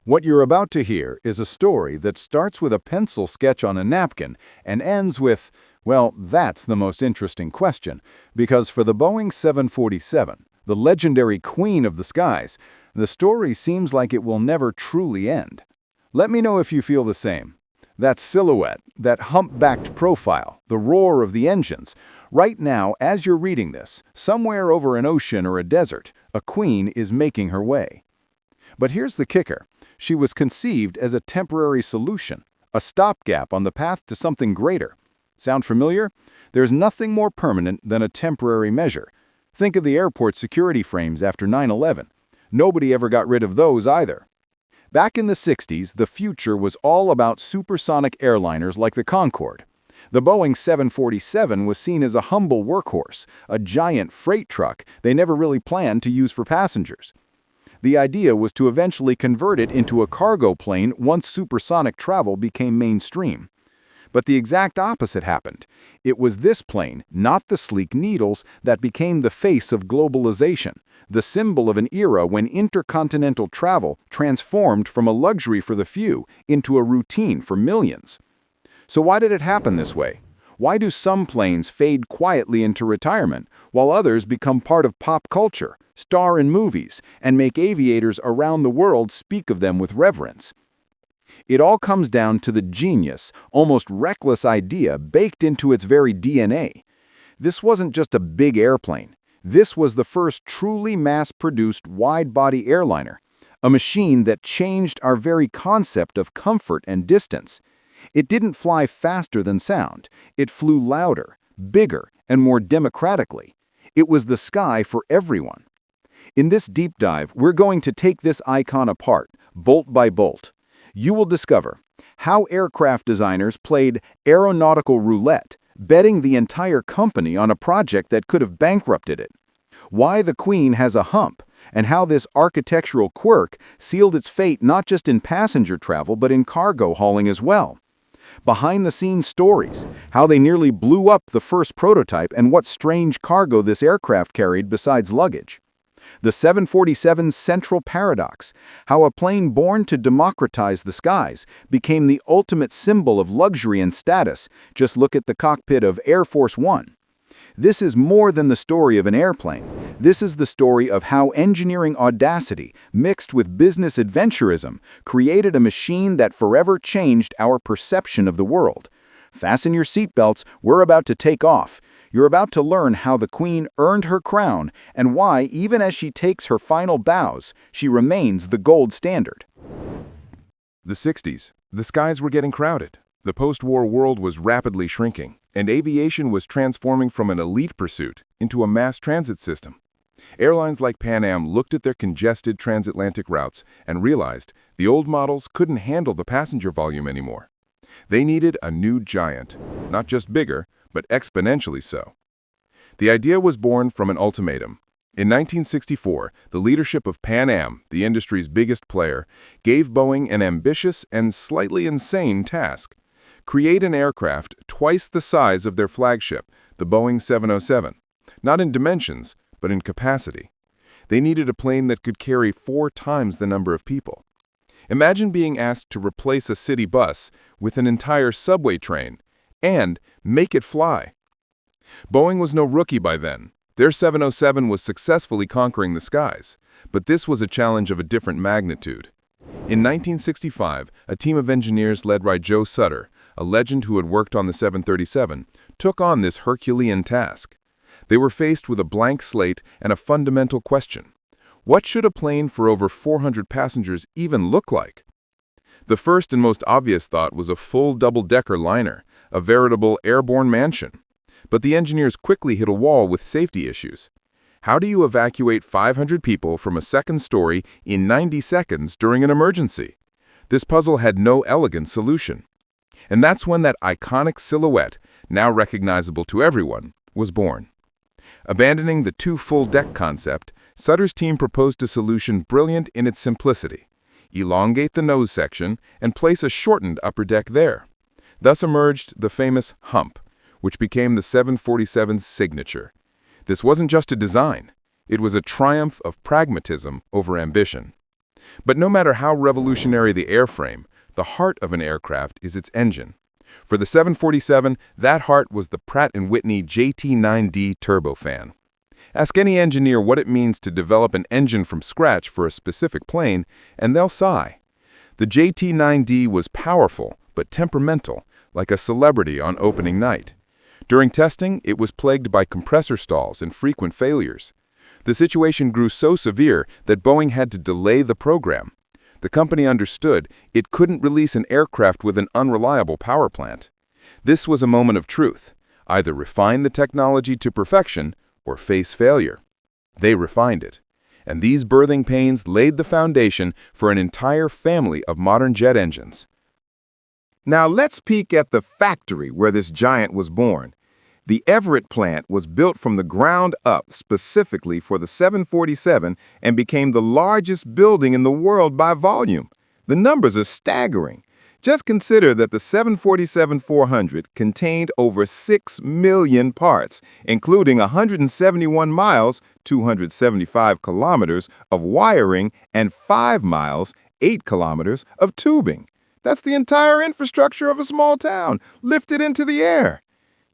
What you're about to hear is a story that starts with a pencil sketch on a napkin and ends with, well, that's the most interesting question, because for the Boeing 747, the legendary queen of the skies, the story seems like it will never truly end. Let me know if you feel the same. That silhouette, that humpbacked profile, the roar of the engines. Right now, as you're reading this, somewhere over an ocean or a desert, a queen is making her way. But here's the kicker. She was conceived as a temporary solution, a stopgap on the path to something greater. Sound familiar? There's nothing more permanent than a temporary measure. Think of the airport security frames after 9/11. Nobody ever got rid of those either. Back in the 60s, the future was all about supersonic airliners like the Concorde. The Boeing 747 was seen as a humble workhorse, a giant freight truck they never really planned to use for passengers. The idea was to eventually convert it into a cargo plane once supersonic travel became mainstream. But the exact opposite happened. It was this plane, not the sleek Needles, that became the face of globalization, the symbol of an era when intercontinental travel transformed from a luxury for the few into a routine for millions. So why did it happen this way? Why do some planes fade quietly into retirement, while others become part of pop culture, star in movies, and make aviators around the world speak of them with reverence? It all comes down to the genius, almost reckless idea baked into its very DNA. This wasn't just a big airplane. This was the first truly mass-produced wide-body airliner, a machine that changed our very concept of comfort and distance. It didn't fly faster than sound. It flew louder, bigger, and more democratically. It was the sky for everyone. In this deep dive, we're going to take this icon apart, bolt by bolt. You will discover how aircraft designers played aeronautical roulette, betting the entire company on a project that could have bankrupted it, why the Queen has a hump, and how this architectural quirk sealed its fate not just in passenger travel but in cargo hauling as well. Behind-the-scenes stories, how they nearly blew up the first prototype and what strange cargo this aircraft carried besides luggage. The 747's central paradox, how a plane born to democratize the skies became the ultimate symbol of luxury and status. Just look at the cockpit of Air Force One. This is more than the story of an airplane. This is the story of how engineering audacity, mixed with business adventurism, created a machine that forever changed our perception of the world. Fasten your seatbelts, we're about to take off. You're about to learn how the Queen earned her crown and why, even as she takes her final bows, she remains the gold standard. The 60s. The skies were getting crowded. The post-war world was rapidly shrinking, and aviation was transforming from an elite pursuit into a mass transit system. Airlines like Pan Am looked at their congested transatlantic routes and realized the old models couldn't handle the passenger volume anymore. They needed a new giant, not just bigger, but exponentially so. The idea was born from an ultimatum. In 1964, the leadership of Pan Am, the industry's biggest player, gave Boeing an ambitious and slightly insane task: create an aircraft twice the size of their flagship, the Boeing 707, not in dimensions, but in capacity. They needed a plane that could carry 4 times the number of people. Imagine being asked to replace a city bus with an entire subway train and make it fly. Boeing was no rookie by then. Their 707 was successfully conquering the skies, but this was a challenge of a different magnitude. In 1965, a team of engineers led by Joe Sutter, a legend who had worked on the 737, took on this Herculean task. They were faced with a blank slate and a fundamental question. What should a plane for over 400 passengers even look like? The first and most obvious thought was a full double-decker liner, a veritable airborne mansion. But the engineers quickly hit a wall with safety issues. How do you evacuate 500 people from a second story in 90 seconds during an emergency? This puzzle had no elegant solution. And that's when that iconic silhouette, now recognizable to everyone, was born. Abandoning the 2 full-deck concept, Sutter's team proposed a solution brilliant in its simplicity: elongate the nose section and place a shortened upper deck there. Thus emerged the famous hump, which became the 747's signature. This wasn't just a design. It was a triumph of pragmatism over ambition. But no matter how revolutionary the airframe, the heart of an aircraft is its engine. For the 747, that heart was the Pratt & Whitney JT9D turbofan. Ask any engineer what it means to develop an engine from scratch for a specific plane, and they'll sigh. The JT9D was powerful, but temperamental, like a celebrity on opening night. During testing, it was plagued by compressor stalls and frequent failures. The situation grew so severe that Boeing had to delay the program. The company understood it couldn't release an aircraft with an unreliable power plant. This was a moment of truth: either refine the technology to perfection or face failure. They refined it, and these birthing pains laid the foundation for an entire family of modern jet engines. Now let's peek at the factory where this giant was born. The Everett plant was built from the ground up specifically for the 747 and became the largest building in the world by volume. The numbers are staggering. Just consider that the 747-400 contained over 6 million parts, including 171 miles, 275 kilometers of wiring and 5 miles, 8 kilometers of tubing. That's the entire infrastructure of a small town, lifted into the air.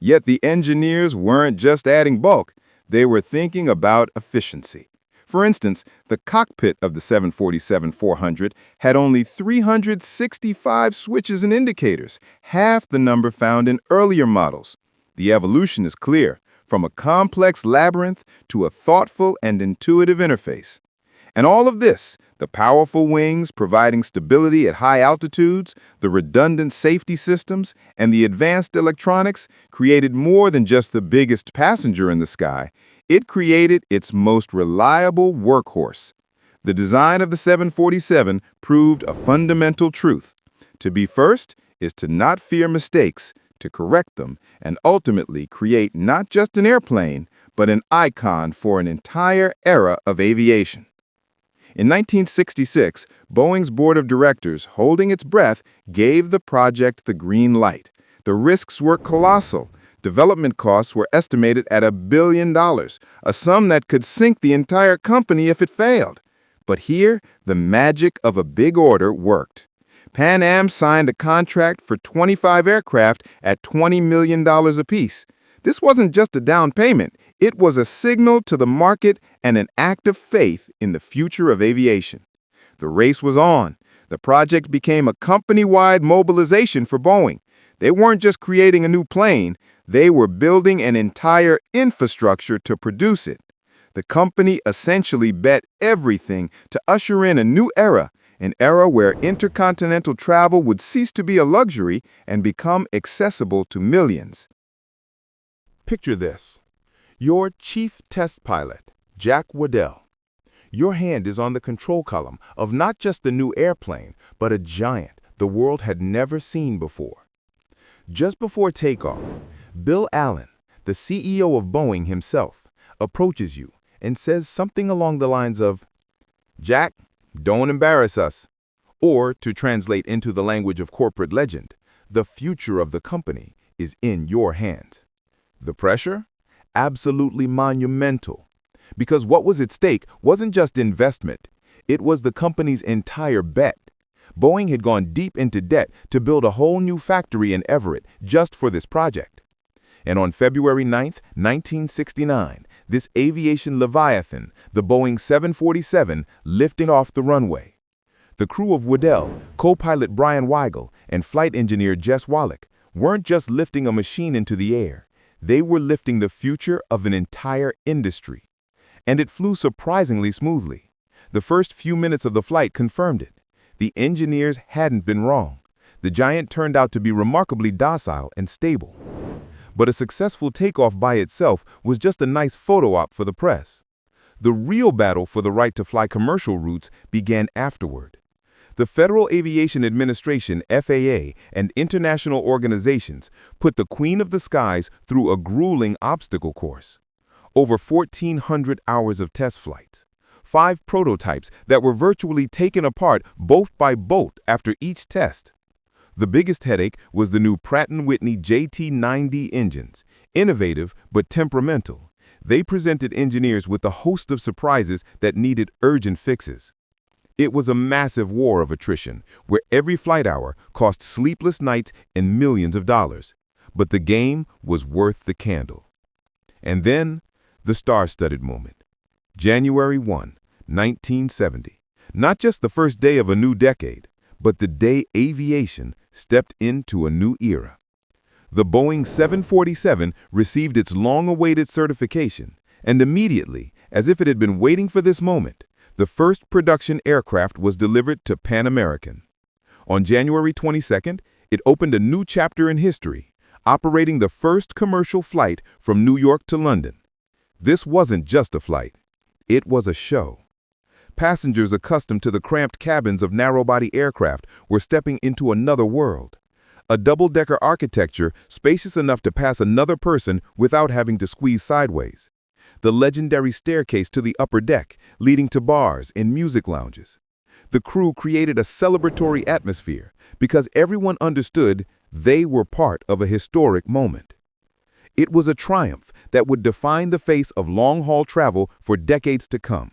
Yet the engineers weren't just adding bulk, they were thinking about efficiency. For instance, the cockpit of the 747-400 had only 365 switches and indicators, half the number found in earlier models. The evolution is clear, from a complex labyrinth to a thoughtful and intuitive interface. And all of this, the powerful wings providing stability at high altitudes, the redundant safety systems, and the advanced electronics, created more than just the biggest passenger in the sky. It created its most reliable workhorse. The design of the 747 proved a fundamental truth. To be first is to not fear mistakes, to correct them, and ultimately create not just an airplane, but an icon for an entire era of aviation. In 1966, Boeing's board of directors, holding its breath, gave the project the green light. The risks were colossal. Development costs were estimated at $1 billion, a sum that could sink the entire company if it failed. But here, the magic of a big order worked. Pan Am signed a contract for 25 aircraft at $20 million apiece. This wasn't just a down payment. It was a signal to the market and an act of faith in the future of aviation. The race was on. The project became a company-wide mobilization for Boeing. They weren't just creating a new plane, they were building an entire infrastructure to produce it. The company essentially bet everything to usher in a new era, an era where intercontinental travel would cease to be a luxury and become accessible to millions. Picture this. Your chief test pilot, Jack Waddell. Your hand is on the control column of not just the new airplane, but a giant the world had never seen before. Just before takeoff, Bill Allen, the CEO of Boeing himself, approaches you and says something along the lines of, "Jack, don't embarrass us." Or, to translate into the language of corporate legend, the future of the company is in your hands. The pressure? Absolutely monumental. Because what was at stake wasn't just investment. It was the company's entire bet. Boeing had gone deep into debt to build a whole new factory in Everett just for this project. And on February 9, 1969, this aviation leviathan, the Boeing 747, lifted off the runway. The crew of Waddell, co-pilot Brian Weigel, and flight engineer Jess Wallach weren't just lifting a machine into the air. They were lifting the future of an entire industry. And it flew surprisingly smoothly. The first few minutes of the flight confirmed it. The engineers hadn't been wrong. The giant turned out to be remarkably docile and stable. But a successful takeoff by itself was just a nice photo op for the press. The real battle for the right to fly commercial routes began afterward. The Federal Aviation Administration, FAA, and international organizations put the Queen of the Skies through a grueling obstacle course. Over 1,400 hours of test flights. 5 prototypes that were virtually taken apart boat by boat after each test. The biggest headache was the new Pratt & Whitney JT9D engines, innovative but temperamental. They presented engineers with a host of surprises that needed urgent fixes. It was a massive war of attrition, where every flight hour cost sleepless nights and millions of dollars. But the game was worth the candle. And then, the star-studded moment. January 1, 1970. Not just the first day of a new decade, but the day aviation stepped into a new era. The Boeing 747 received its long-awaited certification, and immediately, as if it had been waiting for this moment, the first production aircraft was delivered to Pan American. On January 22nd, it opened a new chapter in history, operating the first commercial flight from New York to London. This wasn't just a flight. It was a show. Passengers accustomed to the cramped cabins of narrow-body aircraft were stepping into another world. A double-decker architecture spacious enough to pass another person without having to squeeze sideways. The legendary staircase to the upper deck, leading to bars and music lounges. The crew created a celebratory atmosphere because everyone understood they were part of a historic moment. It was a triumph that would define the face of long-haul travel for decades to come,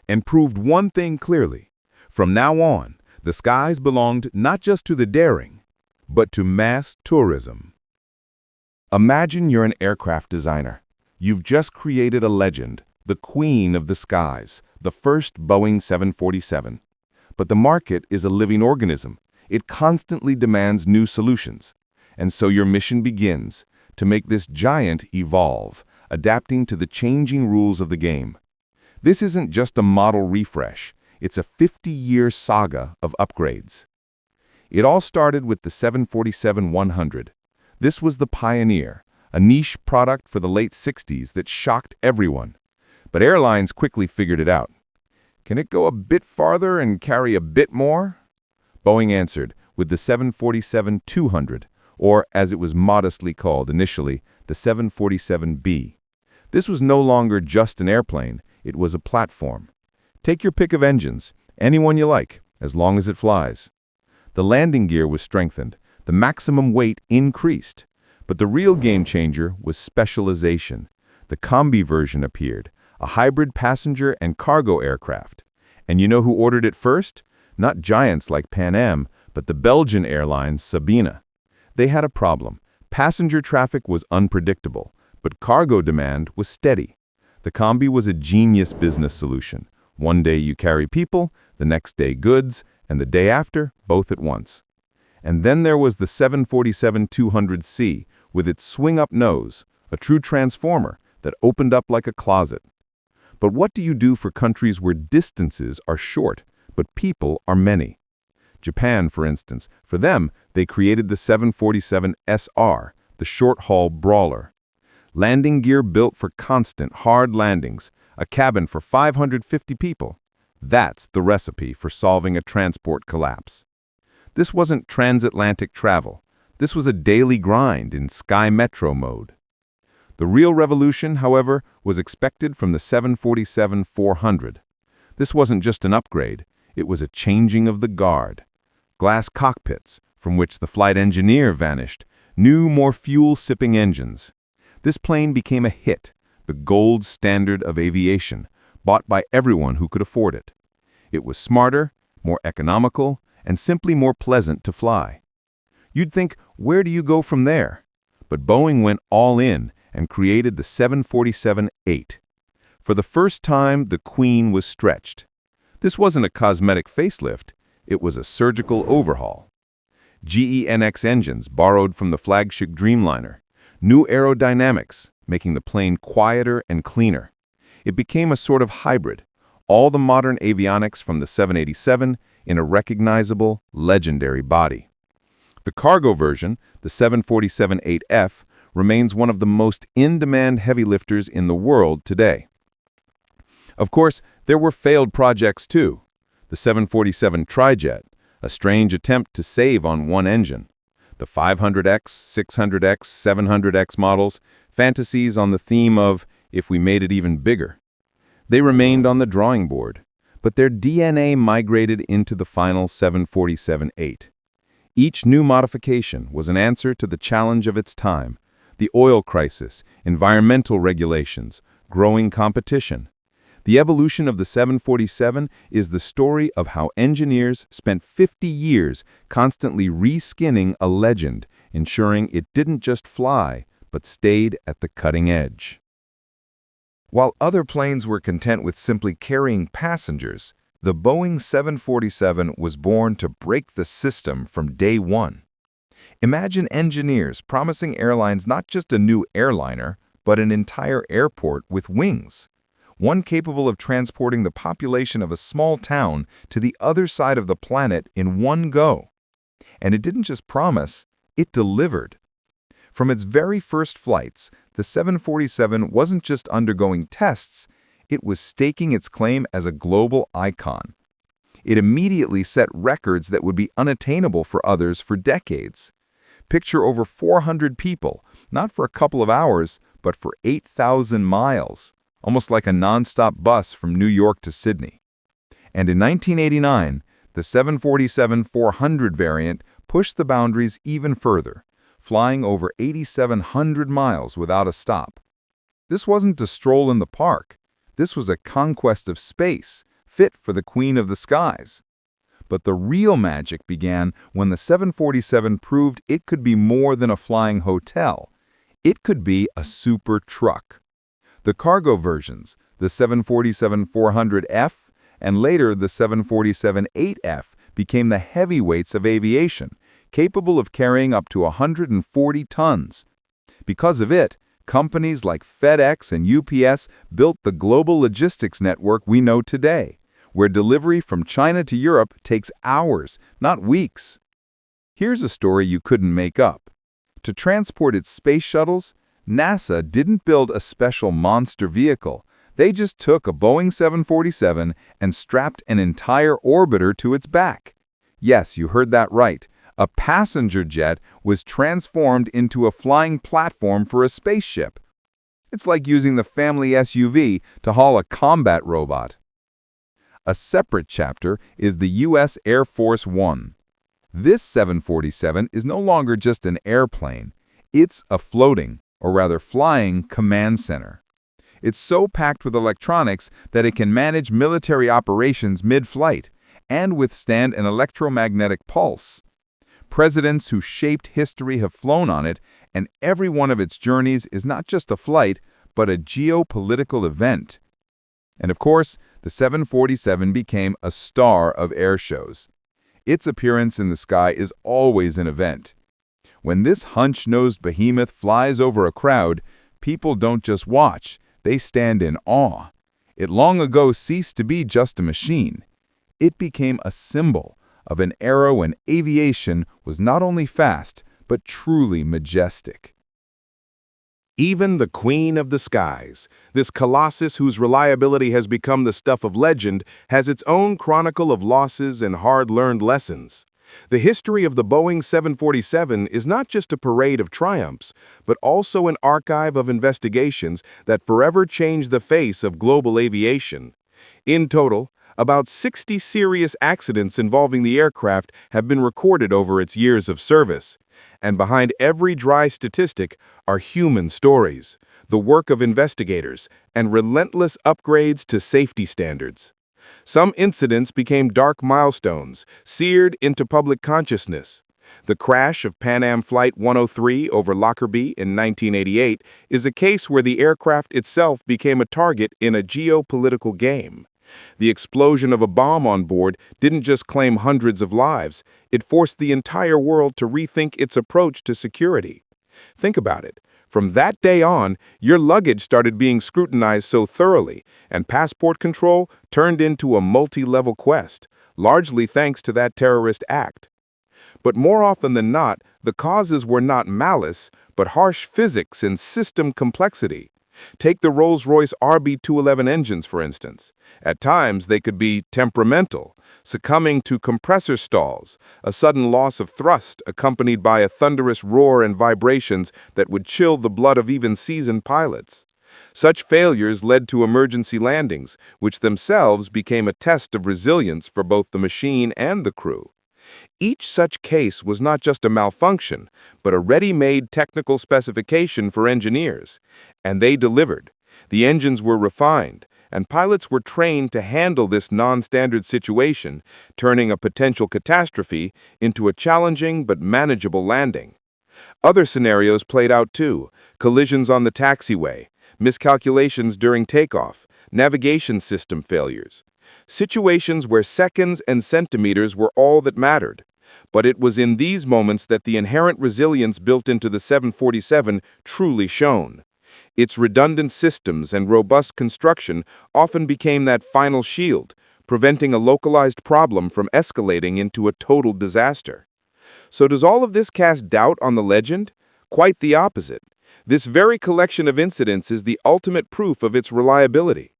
and proved one thing clearly. From now on, the skies belonged not just to the daring, but to mass tourism. Imagine you're an aircraft designer. You've just created a legend, the queen of the skies, the first Boeing 747. But the market is a living organism. It constantly demands new solutions. And so your mission begins to make this giant evolve, adapting to the changing rules of the game. This isn't just a model refresh. It's a 50-year saga of upgrades. It all started with the 747-100. This was the pioneer, a niche product for the late 60s that shocked everyone. But airlines quickly figured it out. Can it go a bit farther and carry a bit more? Boeing answered with the 747-200, or as it was modestly called initially, the 747B. This was no longer just an airplane, it was a platform. Take your pick of engines, any one you like, as long as it flies. The landing gear was strengthened, the maximum weight increased. But the real game changer was specialization. The Combi version appeared, a hybrid passenger and cargo aircraft. And you know who ordered it first? Not giants like Pan Am, but the Belgian airline Sabena. They had a problem. Passenger traffic was unpredictable, but cargo demand was steady. The Combi was a genius business solution. One day you carry people, the next day goods, and the day after, both at once. And then there was the 747-200C, with its swing-up nose, a true transformer that opened up like a closet. But what do you do for countries where distances are short, but people are many? Japan, for instance, for them, they created the 747SR, the short-haul brawler. Landing gear built for constant, hard landings, a cabin for 550 people. That's the recipe for solving a transport collapse. This wasn't transatlantic travel. This was a daily grind in Sky Metro mode. The real revolution, however, was expected from the 747-400. This wasn't just an upgrade, it was a changing of the guard. Glass cockpits, from which the flight engineer vanished, new, more fuel-sipping engines. This plane became a hit, the gold standard of aviation, bought by everyone who could afford it. It was smarter, more economical, and simply more pleasant to fly. You'd think, where do you go from there? But Boeing went all in and created the 747-8. For the first time, the Queen was stretched. This wasn't a cosmetic facelift, it was a surgical overhaul. GEnx engines borrowed from the flagship Dreamliner. New aerodynamics, making the plane quieter and cleaner. It became a sort of hybrid, all the modern avionics from the 787 in a recognizable, legendary body. The cargo version, the 747-8F, remains one of the most in-demand heavy lifters in the world today. Of course, there were failed projects too. The 747 Trijet, a strange attempt to save on one engine. The 500X, 600X, 700X models, fantasies on the theme of, if we made it even bigger. They remained on the drawing board, but their DNA migrated into the final 747-8. Each new modification was an answer to the challenge of its time, the oil crisis, environmental regulations, growing competition. The evolution of the 747 is the story of how engineers spent 50 years constantly reskinning a legend, ensuring it didn't just fly, but stayed at the cutting edge. While other planes were content with simply carrying passengers, the Boeing 747 was born to break the system from day one. Imagine engineers promising airlines not just a new airliner, but an entire airport with wings, one capable of transporting the population of a small town to the other side of the planet in one go. And it didn't just promise, it delivered. From its very first flights, the 747 wasn't just undergoing tests, it was staking its claim as a global icon. It immediately set records that would be unattainable for others for decades. Picture over 400 people, not for a couple of hours, but for 8,000 miles, almost like a non-stop bus from New York to Sydney. And in 1989, the 747-400 variant pushed the boundaries even further, flying over 8,700 miles without a stop. This wasn't a stroll in the park. This was a conquest of space, fit for the Queen of the Skies. But the real magic began when the 747 proved it could be more than a flying hotel. It could be a super truck. The cargo versions, the 747-400F and later the 747-8F, became the heavyweights of aviation, capable of carrying up to 140 tons. Because of it, companies like FedEx and UPS built the global logistics network we know today, where delivery from China to Europe takes hours, not weeks. Here's a story you couldn't make up. To transport its space shuttles, NASA didn't build a special monster vehicle. They just took a Boeing 747 and strapped an entire orbiter to its back. Yes, you heard that right. A passenger jet was transformed into a flying platform for a spaceship. It's like using the family SUV to haul a combat robot. A separate chapter is the U.S. Air Force One. This 747 is no longer just an airplane. It's a floating, or rather flying, command center. It's so packed with electronics that it can manage military operations mid-flight and withstand an electromagnetic pulse. Presidents who shaped history have flown on it, and every one of its journeys is not just a flight, but a geopolitical event. And of course, the 747 became a star of air shows. Its appearance in the sky is always an event. When this hunch-nosed behemoth flies over a crowd, people don't just watch, they stand in awe. It long ago ceased to be just a machine. It became a symbol of an era when aviation was not only fast, but truly majestic. Even the Queen of the Skies, this colossus whose reliability has become the stuff of legend, has its own chronicle of losses and hard-learned lessons. The history of the Boeing 747 is not just a parade of triumphs, but also an archive of investigations that forever changed the face of global aviation. In total, about 60 serious accidents involving the aircraft have been recorded over its years of service. And behind every dry statistic are human stories, the work of investigators, and relentless upgrades to safety standards. Some incidents became dark milestones, seared into public consciousness. The crash of Pan Am Flight 103 over Lockerbie in 1988 is a case where the aircraft itself became a target in a geopolitical game. The explosion of a bomb on board didn't just claim hundreds of lives, it forced the entire world to rethink its approach to security. Think about it. From that day on, your luggage started being scrutinized so thoroughly, and passport control turned into a multi-level quest, largely thanks to that terrorist act. But more often than not, the causes were not malice, but harsh physics and system complexity. Take the Rolls-Royce RB211 engines, for instance. At times, they could be temperamental, succumbing to compressor stalls, a sudden loss of thrust accompanied by a thunderous roar and vibrations that would chill the blood of even seasoned pilots. Such failures led to emergency landings, which themselves became a test of resilience for both the machine and the crew. Each such case was not just a malfunction, but a ready-made technical specification for engineers. And they delivered. The engines were refined, and pilots were trained to handle this non-standard situation, turning a potential catastrophe into a challenging but manageable landing. Other scenarios played out too: collisions on the taxiway, miscalculations during takeoff, navigation system failures. Situations where seconds and centimeters were all that mattered. But it was in these moments that the inherent resilience built into the 747 truly shone. Its redundant systems and robust construction often became that final shield, preventing a localized problem from escalating into a total disaster. So does all of this cast doubt on the legend? Quite the opposite. This very collection of incidents is the ultimate proof of its reliability.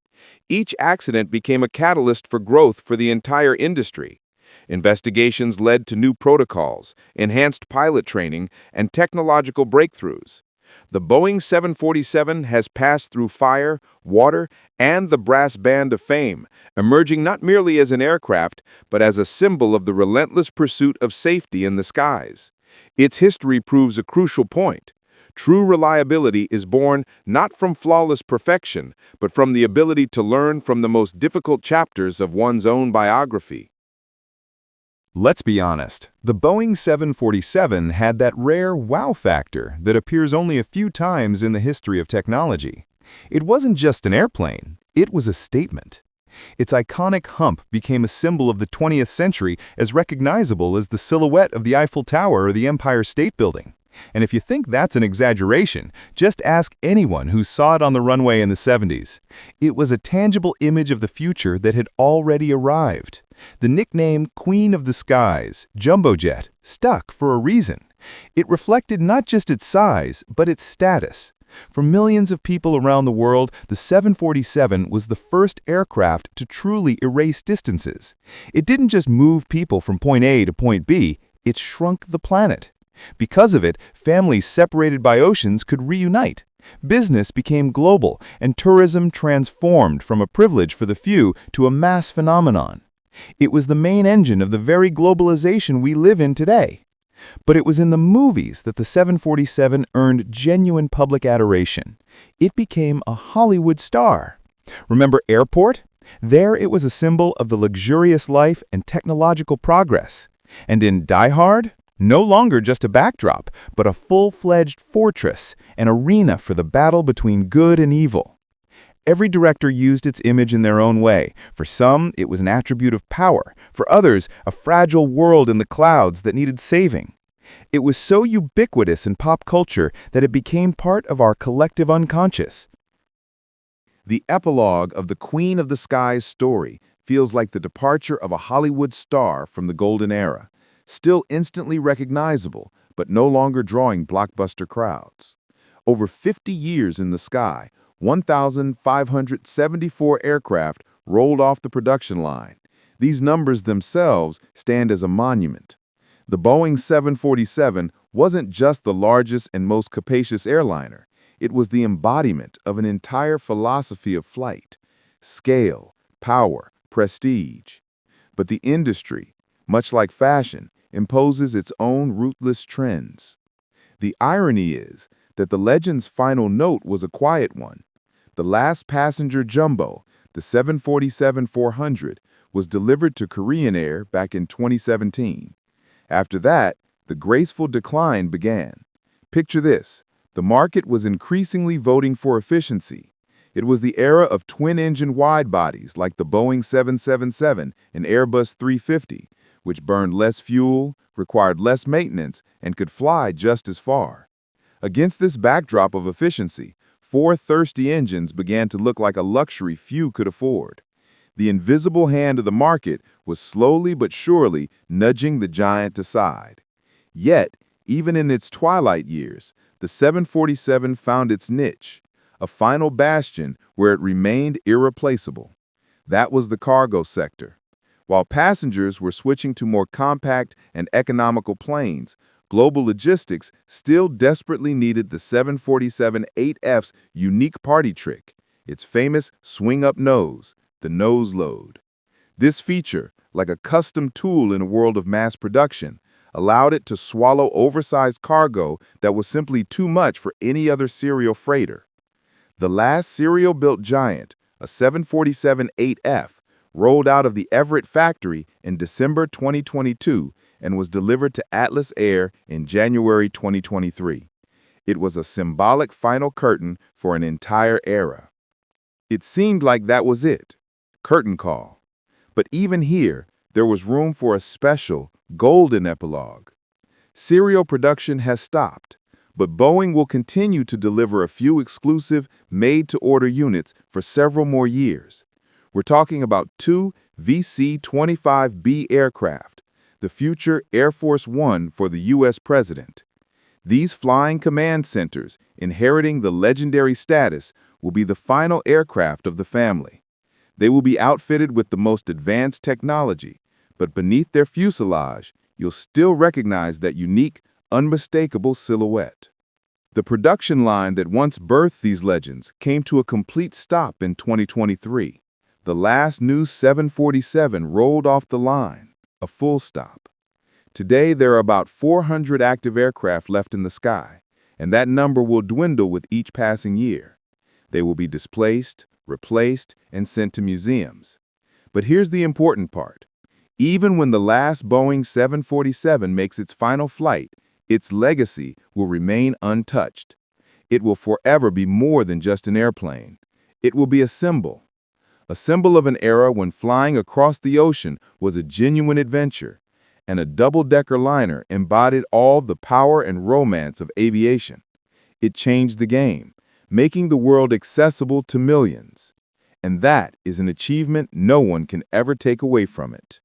Each accident became a catalyst for growth for the entire industry. Investigations led to new protocols, enhanced pilot training, and technological breakthroughs. The Boeing 747 has passed through fire, water, and the brass band of fame, emerging not merely as an aircraft, but as a symbol of the relentless pursuit of safety in the skies. Its history proves a crucial point. True reliability is born not from flawless perfection, but from the ability to learn from the most difficult chapters of one's own biography. Let's be honest, the Boeing 747 had that rare wow factor that appears only a few times in the history of technology. It wasn't just an airplane, it was a statement. Its iconic hump became a symbol of the 20th century, as recognizable as the silhouette of the Eiffel Tower or the Empire State Building. And if you think that's an exaggeration, just ask anyone who saw it on the runway in the 70s. It was a tangible image of the future that had already arrived. The nickname Queen of the Skies, Jumbo Jet, stuck for a reason. It reflected not just its size, but its status. For millions of people around the world, the 747 was the first aircraft to truly erase distances. It didn't just move people from point A to point B, it shrunk the planet. Because of it, families separated by oceans could reunite. Business became global, and tourism transformed from a privilege for the few to a mass phenomenon. It was the main engine of the very globalization we live in today. But it was in the movies that the 747 earned genuine public adoration. It became a Hollywood star. Remember Airport? There it was a symbol of the luxurious life and technological progress. And in Die Hard? No longer just a backdrop, but a full-fledged fortress, an arena for the battle between good and evil. Every director used its image in their own way. For some, it was an attribute of power. For others, a fragile world in the clouds that needed saving. It was so ubiquitous in pop culture that it became part of our collective unconscious. The epilogue of the Queen of the Skies story feels like the departure of a Hollywood star from the golden era. Still instantly recognizable, but no longer drawing blockbuster crowds. Over 50 years in the sky, 1,574 aircraft rolled off the production line. These numbers themselves stand as a monument. The Boeing 747 wasn't just the largest and most capacious airliner. It was the embodiment of an entire philosophy of flight: scale, power, prestige. But the industry, much like fashion, imposes its own ruthless trends. The irony is that the legend's final note was a quiet one. The last passenger jumbo, the 747-400, was delivered to Korean Air back in 2017. After that, the graceful decline began. Picture this: the market was increasingly voting for efficiency. It was the era of twin-engine wide-bodies like the Boeing 777 and Airbus 350, which burned less fuel, required less maintenance, and could fly just as far. Against this backdrop of efficiency, four thirsty engines began to look like a luxury few could afford. The invisible hand of the market was slowly but surely nudging the giant aside. Yet, even in its twilight years, the 747 found its niche, a final bastion where it remained irreplaceable. That was the cargo sector. While passengers were switching to more compact and economical planes, global logistics still desperately needed the 747-8F's unique party trick, its famous swing-up nose, the nose load. This feature, like a custom tool in a world of mass production, allowed it to swallow oversized cargo that was simply too much for any other serial freighter. The last serial-built giant, a 747-8F, rolled out of the Everett factory in December 2022 and was delivered to Atlas Air in January 2023. It was a symbolic final curtain for an entire era. It seemed like that was it. Curtain call. But even here, there was room for a special, golden epilogue. Serial production has stopped, but Boeing will continue to deliver a few exclusive, made-to-order units for several more years. We're talking about 2 VC-25B aircraft, the future Air Force One for the U.S. President. These flying command centers, inheriting the legendary status, will be the final aircraft of the family. They will be outfitted with the most advanced technology, but beneath their fuselage, you'll still recognize that unique, unmistakable silhouette. The production line that once birthed these legends came to a complete stop in 2023. The last new 747 rolled off the line, a full stop. Today, there are about 400 active aircraft left in the sky, and that number will dwindle with each passing year. They will be displaced, replaced, and sent to museums. But here's the important part. Even when the last Boeing 747 makes its final flight, its legacy will remain untouched. It will forever be more than just an airplane. It will be a symbol of an era when flying across the ocean was a genuine adventure, and a double-decker liner embodied all the power and romance of aviation. It changed the game, making the world accessible to millions. And that is an achievement no one can ever take away from it.